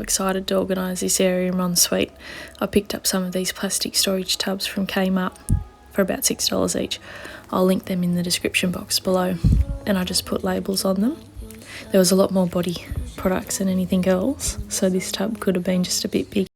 excited to organise this area in Ensuite. I picked up some of these plastic storage tubs from Kmart for about $6 each. I'll link them in the description box below, and I just put labels on them. There was a lot more body products than anything else, so this tub could have been just a bit big.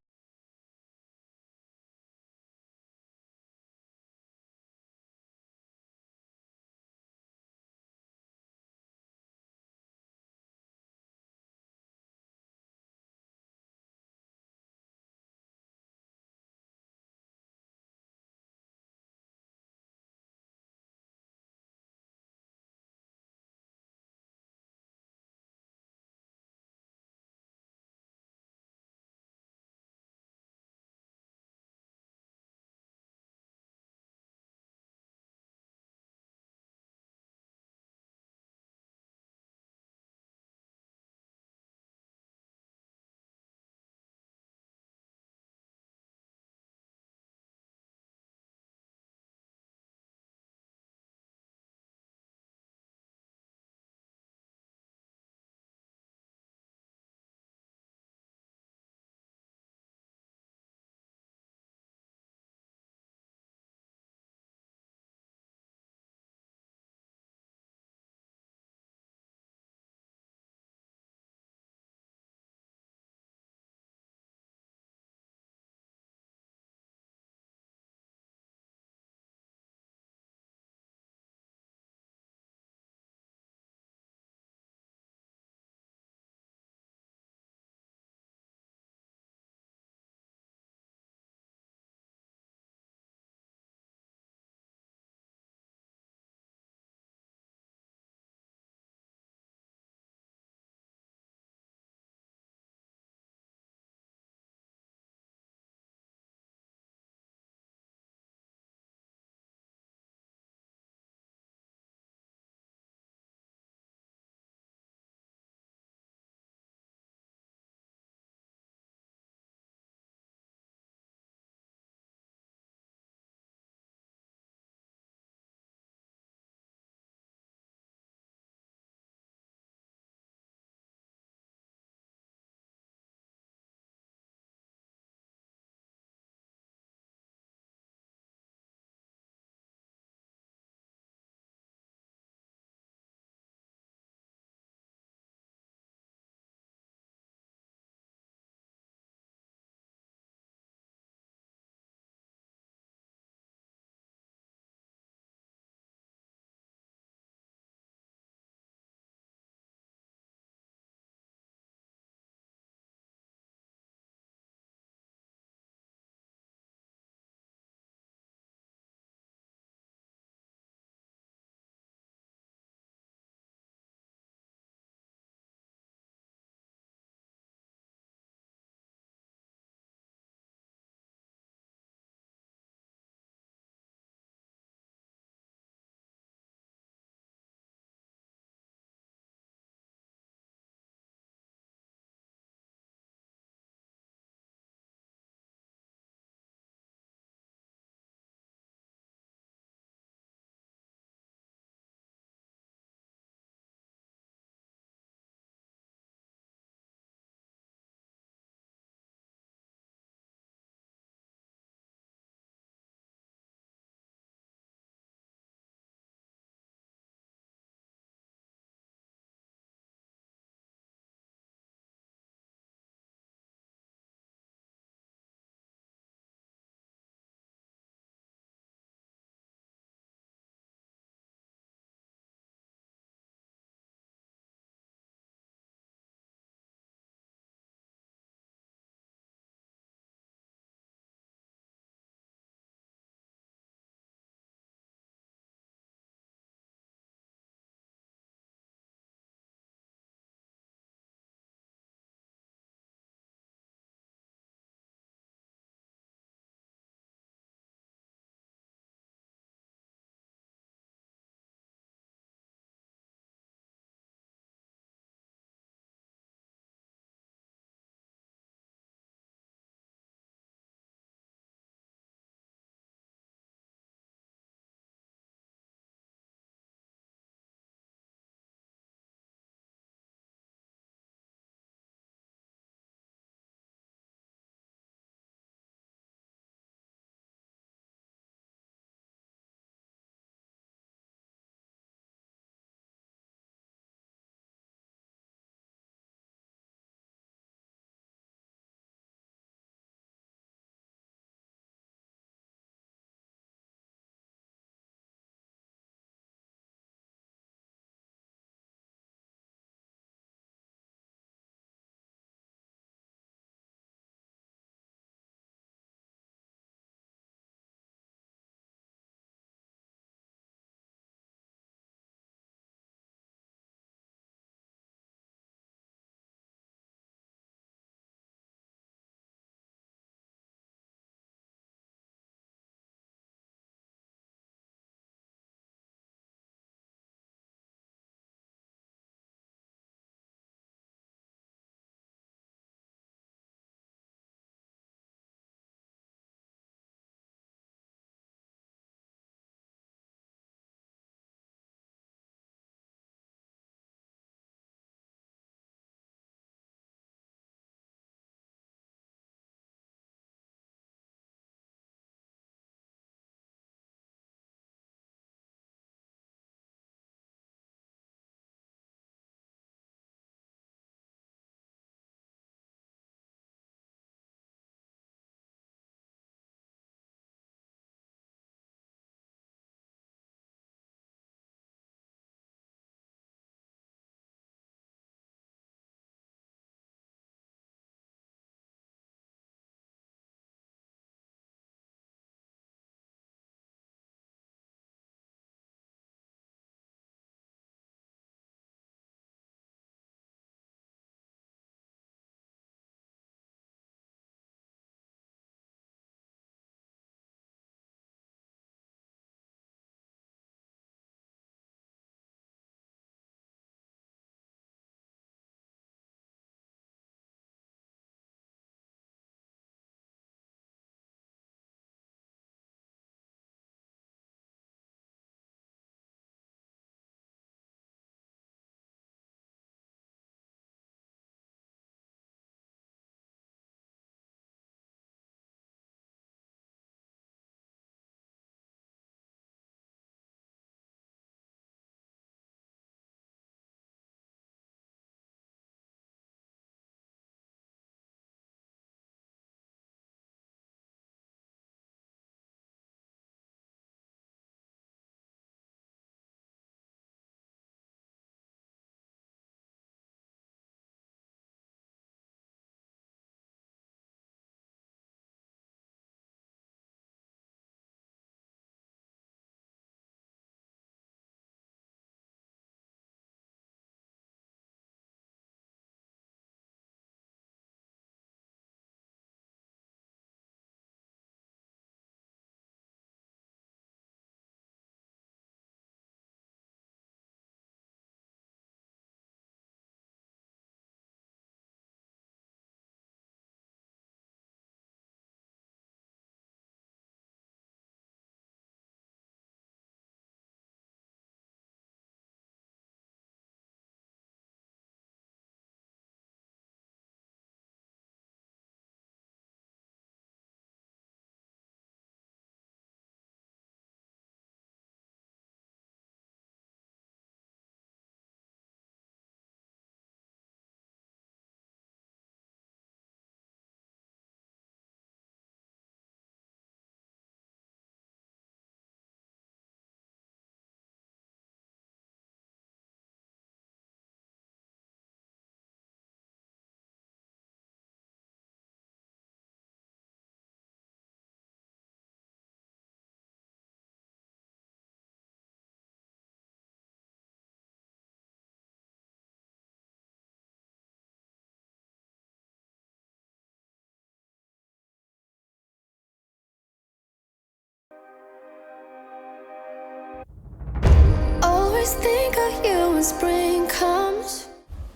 Always think of you when spring comes.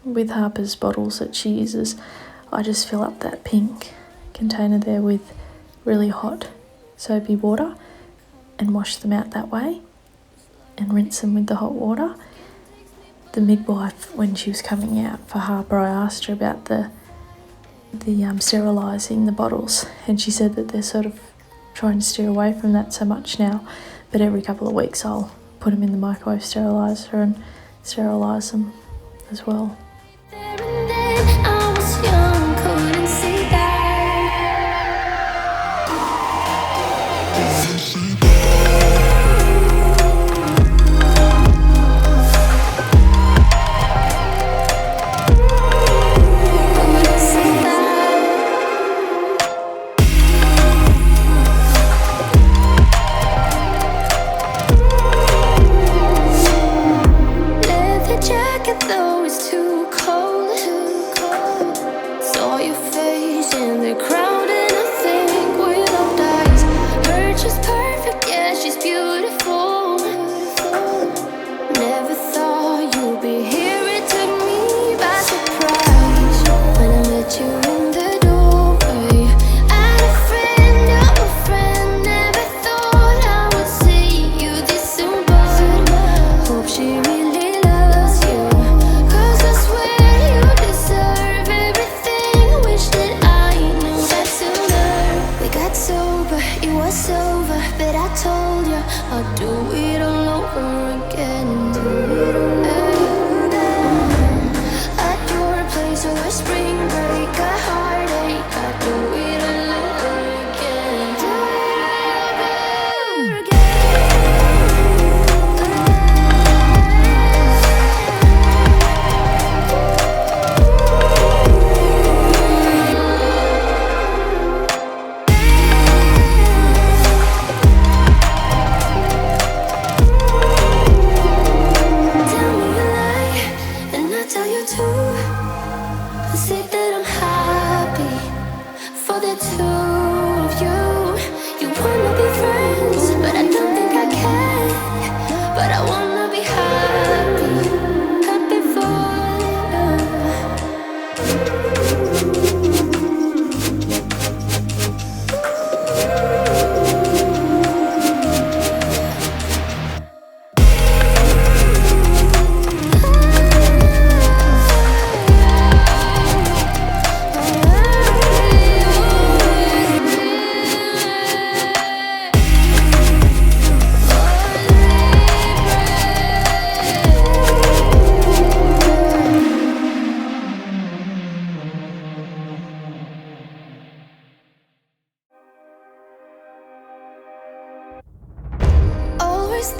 With Harper's bottles that she uses, I just fill up that pink container there with really hot soapy water and wash them out that way and rinse them with the hot water. The midwife, when she was coming out for Harper, I asked her about the sterilising the bottles, and she said that they're sort of trying to steer away from that so much now, but every couple of weeks I'll put them in the microwave steriliser and sterilise them as well.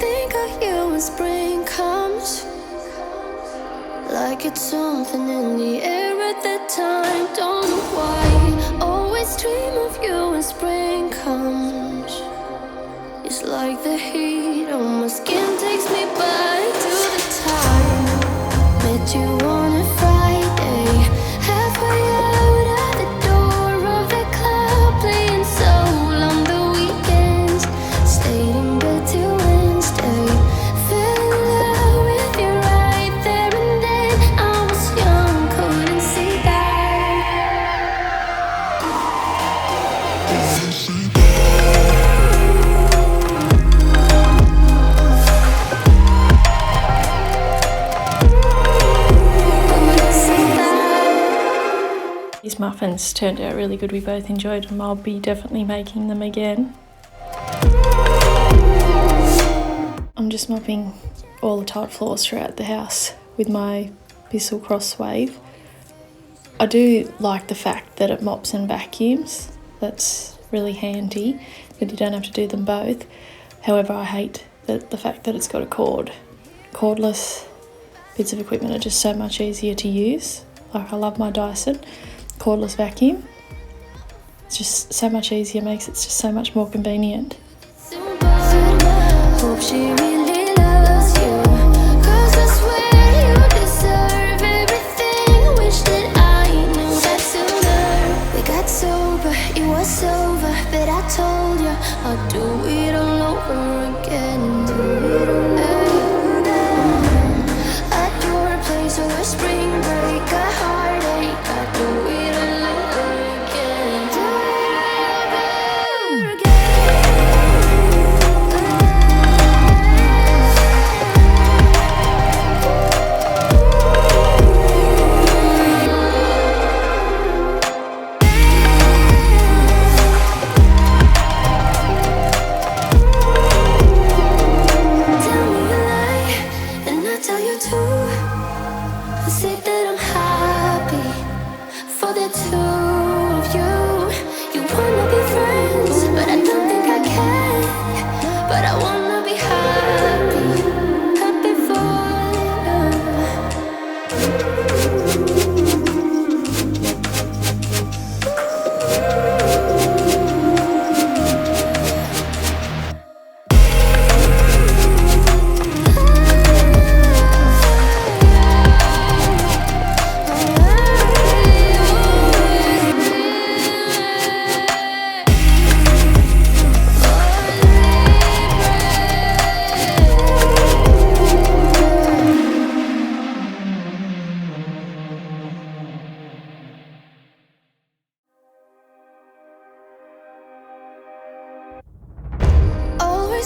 Think of you when spring comes, like it's something in the air at that time. Don't know why. Always dream of you when spring comes. It's like the heat on my skin takes me back to the time met you on a Friday, halfway out at the door of the club, playing soul on the weekends. Stayed in bed till These muffins turned out really good. We both enjoyed them. I'll be definitely making them again. I'm just mopping all the tiled floors throughout the house with my Bissell Cross Wave. I do like the fact that it mops and vacuums. That's really handy, but you don't have to do them both. However, I hate the fact that it's got a cord. Cordless bits of equipment are just so much easier to use. Like, I love my Dyson cordless vacuum. It's just so much easier, makes it just so much more convenient. Hope she really loves you, 'cause I swear you deserve everything. Wish that I knew that sooner. We got sober, it was over, but I told you I'd do it all over again.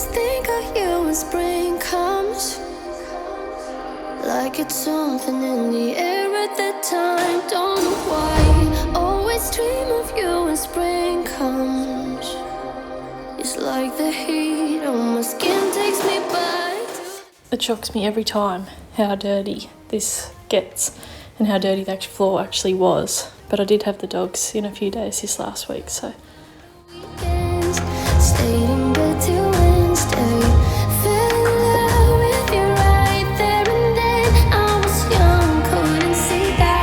always think of you when spring comes, like it's something in the air at that time. Don't know why, always dream of you when spring comes. It's like the heat on my skin takes me back. It shocks me every time how dirty this gets and how dirty the floor actually was. But I did have the dogs in a few days this last week, so. Stayed in bed till Wednesday. Fell in love with you right there and then. I was young, couldn't see that.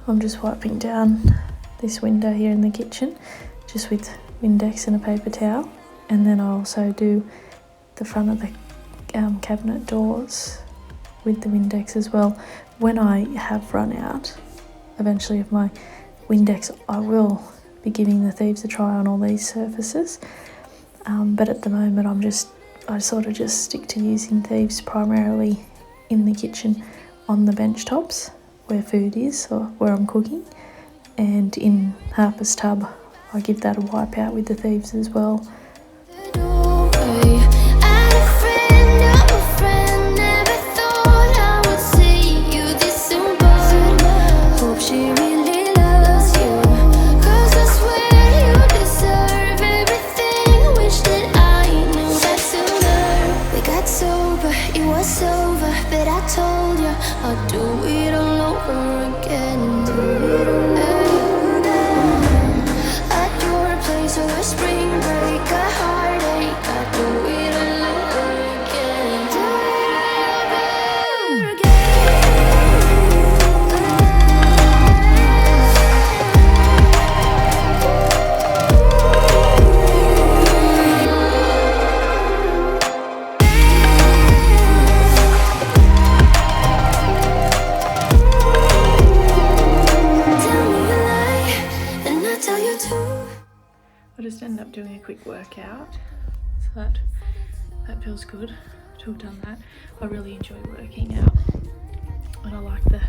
I'm just wiping down this window here in the kitchen, just with Windex and a paper towel. And then I also do the front of the cabinet doors with the Windex as well. When I have run out eventually of my Windex, I will be giving the thieves a try on all these surfaces. But at the moment I sort of just stick to using thieves primarily in the kitchen on the bench tops where food is or where I'm cooking. And in Harper's tub I give that a wipe out with the thieves as well. I'll do it all over again. At your place over spring break, a heartache. I'll do it all over again. Do it all over again. I just ended up doing a quick workout, so that feels good to have done that. I really enjoy working out, and I like the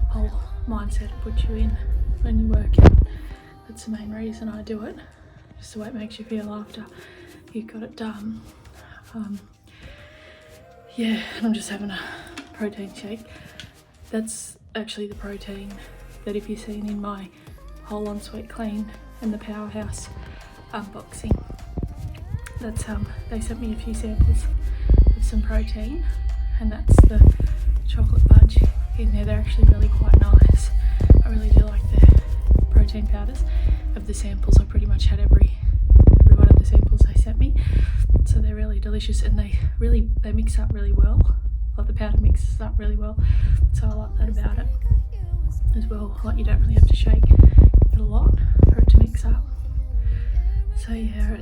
whole mindset it puts you in when you work out. That's the main reason I do it, just the way it makes you feel after you've got it done. Yeah, and I'm just having a protein shake. That's actually the protein that, if you've seen in my whole on sweet clean and the Powerhouse unboxing, that's they sent me a few samples of some protein, and that's the chocolate fudge in there. They're actually really quite nice. I really do like the protein powders. Of the samples, I pretty much had every one of the samples they sent me, so they're really delicious, and they mix up really well. Like the powder mixes up really well, so I like that about it as well. Like, you don't really have to shake it a lot for it to mix up. So yeah, I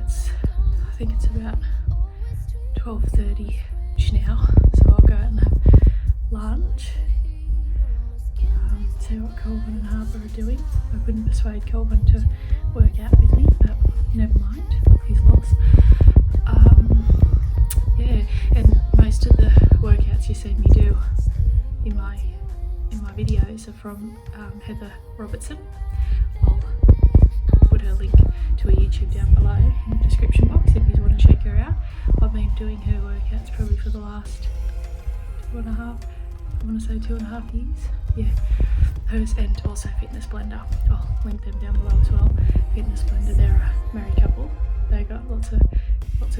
think it's about 12:30ish now, so I'll go out and have lunch. See what Colvin and Harper are doing. I couldn't persuade Colvin to work out with me, but never mind, his loss. Yeah, and most of the workouts you see me do in my videos are from Heather Robertson. I'll put her link to her YouTube down below in the description box if you want to check her out. I've been doing her workouts probably for the last 2.5 years. Yeah, hers, and also Fitness Blender. I'll link them down below as well. Fitness Blender, they're a married couple. They got lots of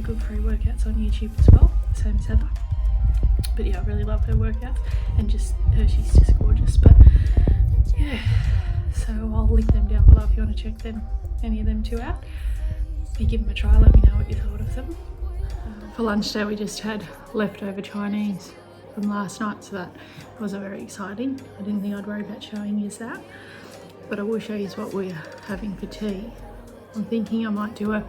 good free workouts on YouTube as well, same as Heather. But yeah, I really love her workouts, and just her, she's just gorgeous. But yeah, so I'll link them down below if you want to check any of them two out. If you give them a try, let me know what you thought of them. For lunch today, we just had leftover Chinese from last night, so that wasn't very exciting. I didn't think I'd worry about showing you that, but I will show you what we're having for tea. I'm thinking I might do a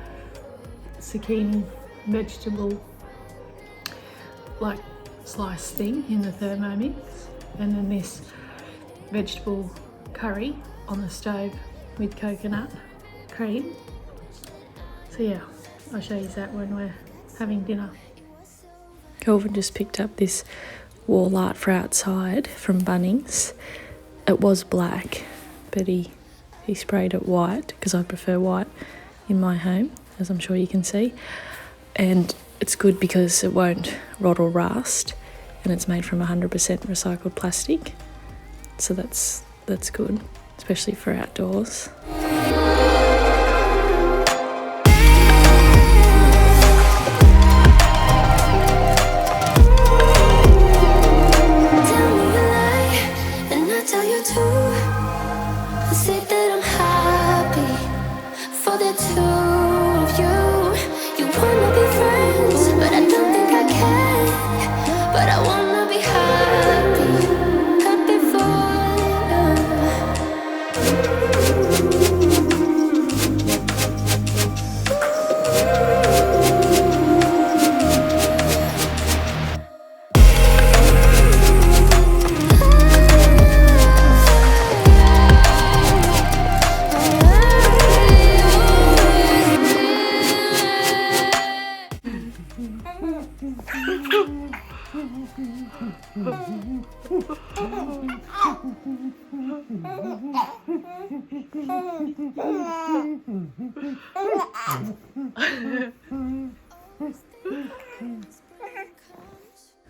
zucchini vegetable like slice thing in the Thermomix, and then this vegetable curry on the stove with coconut cream. So yeah, I'll show you that when we're having dinner. Kelvin just picked up this wall art for outside from Bunnings. It was black, but he sprayed it white because I prefer white in my home, as I'm sure you can see. And it's good because it won't rot or rust, and it's made from 100% recycled plastic. So that's good, especially for outdoors.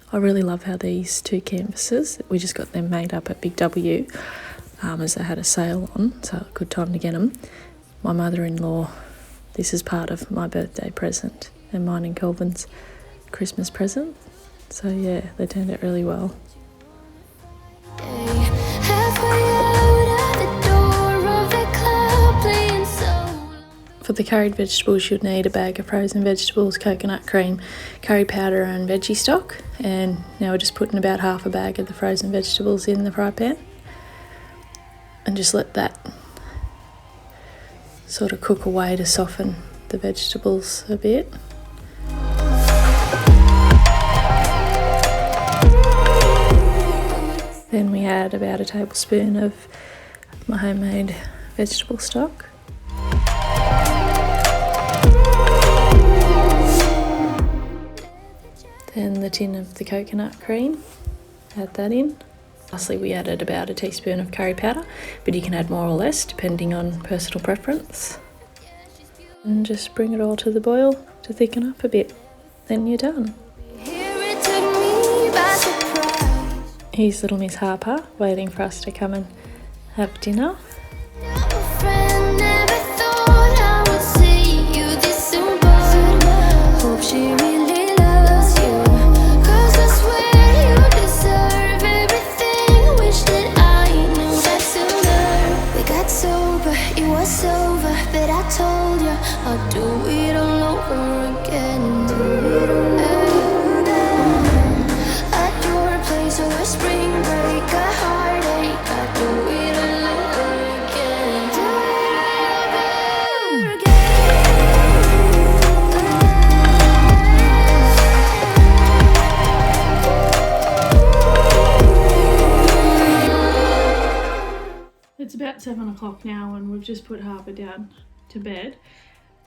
I really love how these two canvases, we just got them made up at Big W as they had a sale on, so a good time to get them. My mother-in-law, this is part of my birthday present and mine and Kelvin's Christmas present. So yeah, they turned out really well. For the curried vegetables, you'd need a bag of frozen vegetables, coconut cream, curry powder and veggie stock. And now we're just putting about half a bag of the frozen vegetables in the fry pan. And just let that sort of cook away to soften the vegetables a bit. Then we add about a tablespoon of my homemade vegetable stock. Then the tin of the coconut cream, add that in. Lastly, we added about a teaspoon of curry powder, but you can add more or less depending on personal preference. And just bring it all to the boil to thicken up a bit. Then you're done. Here's little Miss Harper waiting for us to come and have dinner. I'll do it all over again. At your place over spring break, a heartache. I'll do it all over again. Do it all over again. It's about 7 o'clock now and we've just put Harper down to bed.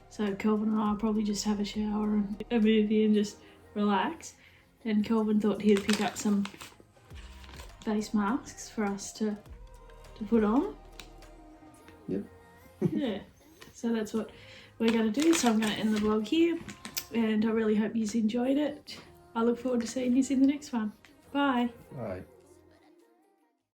So Kelvin and I will probably just have a shower and a movie and just relax. And Kelvin thought he'd pick up some face masks for us to put on. Yep. Yeah. So that's what we're going to do. So I'm going to end the vlog here. And I really hope you enjoyed it. I look forward to seeing you in the next one. Bye. Bye.